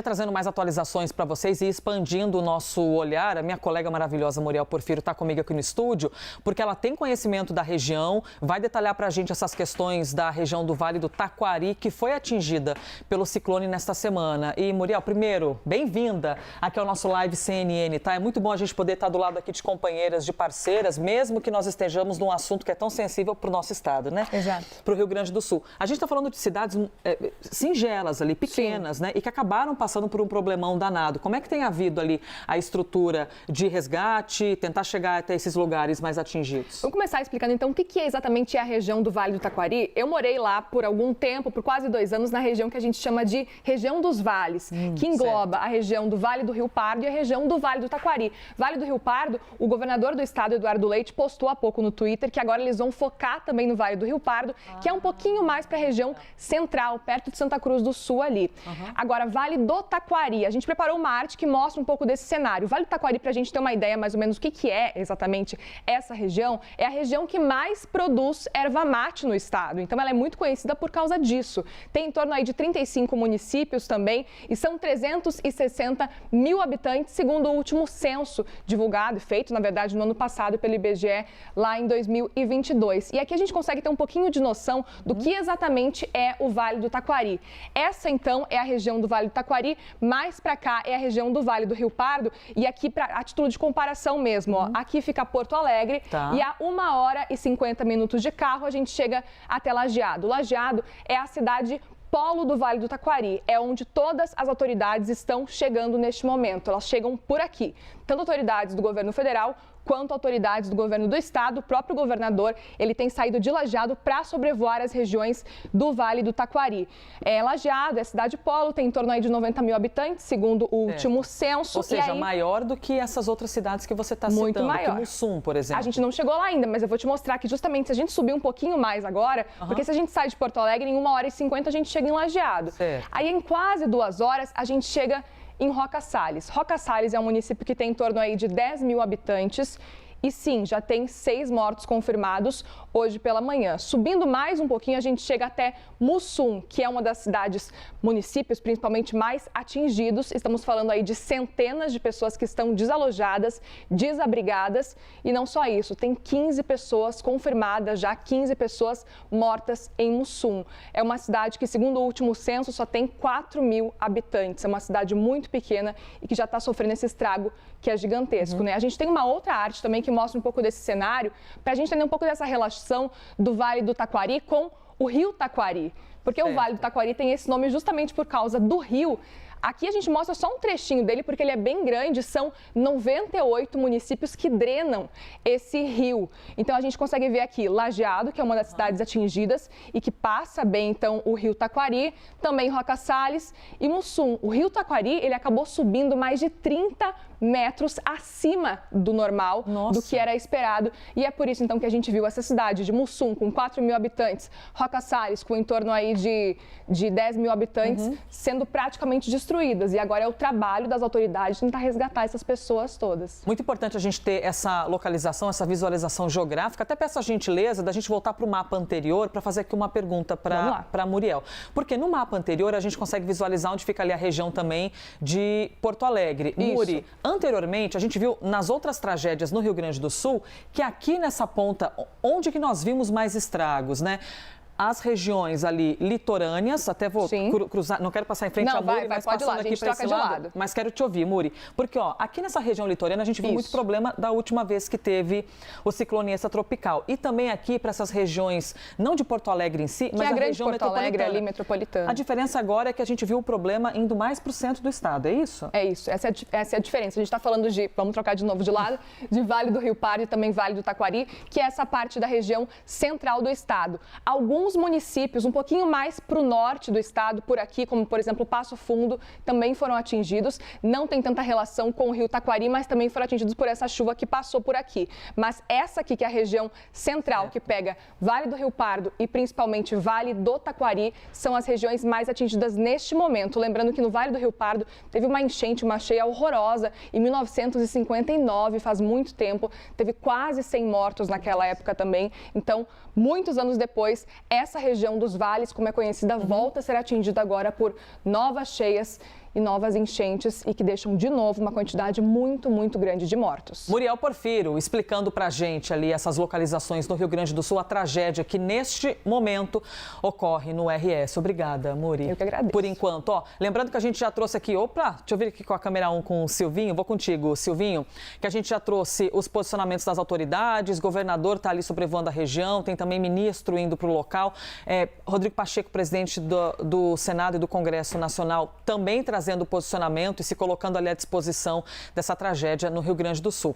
Trazendo mais atualizações para vocês e expandindo o nosso olhar, a minha colega maravilhosa Muriel Porfírio está comigo aqui no estúdio, porque ela tem conhecimento da região, vai detalhar para a gente essas questões da região do Vale do Taquari, que foi atingida pelo ciclone nesta semana. E, Muriel, primeiro, bem-vinda aqui ao nosso Live CNN, tá? É muito bom a gente poder estar do lado aqui de companheiras, de parceiras, mesmo que nós estejamos num assunto que é tão sensível para o nosso estado, né? Exato. Para o Rio Grande do Sul. A gente está falando de cidades singelas ali, pequenas, né? E que acabaram passando por um problemão danado. Como é que tem havido ali a estrutura de resgate, tentar chegar até esses lugares mais atingidos? Vamos começar explicando então o que é exatamente a região do Vale do Taquari. Eu morei lá por algum tempo, por quase 2 anos, na região que a gente chama de região dos vales, que engloba a região do Vale do Rio Pardo e a região do Vale do Taquari. Vale do Rio Pardo, o governador do estado, Eduardo Leite, postou há pouco no Twitter que agora eles vão focar também no Vale do Rio Pardo, que é um pouquinho mais para a região central, perto de Santa Cruz do Sul ali. Agora, Vale do Taquari. A gente preparou uma arte que mostra um pouco desse cenário. O Vale do Taquari, para a gente ter uma ideia mais ou menos do que é exatamente essa região, é a região que mais produz erva mate no estado. Então, ela é muito conhecida por causa disso. Tem em torno aí de 35 municípios também e são 360 mil habitantes, segundo o último censo divulgado e feito, na verdade, no ano passado pelo IBGE, lá em 2022. E aqui a gente consegue ter um pouquinho de noção do que exatamente é o Vale do Taquari. Essa, então, é a região do Vale do Taquari. Mais para cá é a região do Vale do Rio Pardo e aqui, a título de comparação mesmo, ó, aqui fica Porto Alegre e a 1h50 de carro a gente chega até Lajeado. Lajeado é a cidade polo do Vale do Taquari, é onde todas as autoridades estão chegando neste momento. Elas chegam por aqui, tanto autoridades do governo federal quanto autoridades do governo do estado. O próprio governador, ele tem saído de Lajeado para sobrevoar as regiões do Vale do Taquari. Lajeado é cidade polo, tem em torno aí de 90 mil habitantes, segundo o último censo. Ou seja, maior do que essas outras cidades que você está citando, muito maior. Como Mussum, por exemplo. A gente não chegou lá ainda, mas eu vou te mostrar que justamente se a gente subir um pouquinho mais agora, porque se a gente sai de Porto Alegre, em 1h50 a gente chega em Lajeado. Aí em quase 2 horas a gente chega em Roca Sales. Roca Sales é um município que tem em torno aí de 10 mil habitantes. E sim, já tem 6 mortos confirmados hoje pela manhã. Subindo mais um pouquinho, a gente chega até Mussum, que é uma das cidades, municípios principalmente mais atingidos. Estamos falando aí de centenas de pessoas que estão desalojadas, desabrigadas. E não só isso, tem 15 pessoas confirmadas, já 15 pessoas mortas em Mussum. É uma cidade que, segundo o último censo, só tem 4 mil habitantes. É uma cidade muito pequena e que já está sofrendo esse estrago que é gigantesco, né? A gente tem uma outra arte também que mostra um pouco desse cenário, para a gente entender um pouco dessa relação do Vale do Taquari com o Rio Taquari. Porque o Vale do Taquari tem esse nome justamente por causa do rio. Aqui a gente mostra só um trechinho dele, porque ele é bem grande, são 98 municípios que drenam esse rio. Então a gente consegue ver aqui Lajeado, que é uma das cidades atingidas e que passa bem então o rio Taquari, também Roca Sales e Mussum. O rio Taquari, ele acabou subindo mais de 30 metros acima do normal, do que era esperado. E é por isso então que a gente viu essa cidade de Mussum com 4 mil habitantes, Roca Sales com em torno aí de 10 mil habitantes, sendo praticamente destruídas. E agora é o trabalho das autoridades tentar resgatar essas pessoas todas. Muito importante a gente ter essa localização, essa visualização geográfica. Até peço a gentileza da gente voltar para o mapa anterior para fazer aqui uma pergunta para a Muriel. Porque no mapa anterior a gente consegue visualizar onde fica ali a região também de Porto Alegre. Muri, anteriormente a gente viu nas outras tragédias no Rio Grande do Sul que aqui nessa ponta, onde que nós vimos mais estragos, né? As regiões ali litorâneas, até vou cruzar, não quero passar em frente a Muri, mas pode passando lá, aqui para esse lado, mas quero te ouvir, Muri, porque ó, aqui nessa região litorânea a gente viu muito problema da última vez que teve o ciclone extratropical e também aqui para essas regiões, não de Porto Alegre em si, mas a região Porto Alegre ali metropolitana. A diferença agora é que a gente viu o problema indo mais para o centro do estado, é isso? É isso, essa é a diferença. A gente está falando de, vamos trocar de novo de lado, de Vale do Rio Pardo e também Vale do Taquari, que é essa parte da região central do estado. Alguns municípios um pouquinho mais para o norte do estado, por aqui, como por exemplo Passo Fundo, também foram atingidos. Não tem tanta relação com o Rio Taquari, mas também foram atingidos por essa chuva que passou por aqui. Mas essa aqui, que é a região central, que pega Vale do Rio Pardo e principalmente Vale do Taquari, são as regiões mais atingidas neste momento. Lembrando que no Vale do Rio Pardo teve uma enchente, uma cheia horrorosa em 1959, faz muito tempo. Teve quase 100 mortos naquela época também. Então, muitos anos depois, essa região dos vales, como é conhecida, volta a ser atingida agora por novas cheias. e novas enchentes e que deixam de novo uma quantidade muito, muito grande de mortos. Muriel Porfírio explicando pra gente ali essas localizações no Rio Grande do Sul, a tragédia que neste momento ocorre no RS. Obrigada, Muri. Eu que agradeço. Por enquanto, ó, lembrando que a gente já trouxe aqui, deixa eu ver aqui com a câmera 1 com o Silvinho, vou contigo, Silvinho, que a gente já trouxe os posicionamentos das autoridades, governador está ali sobrevoando a região, tem também ministro indo para o local, Rodrigo Pacheco, presidente do Senado e do Congresso Nacional, também trazendo posicionamento e se colocando ali à disposição dessa tragédia no Rio Grande do Sul.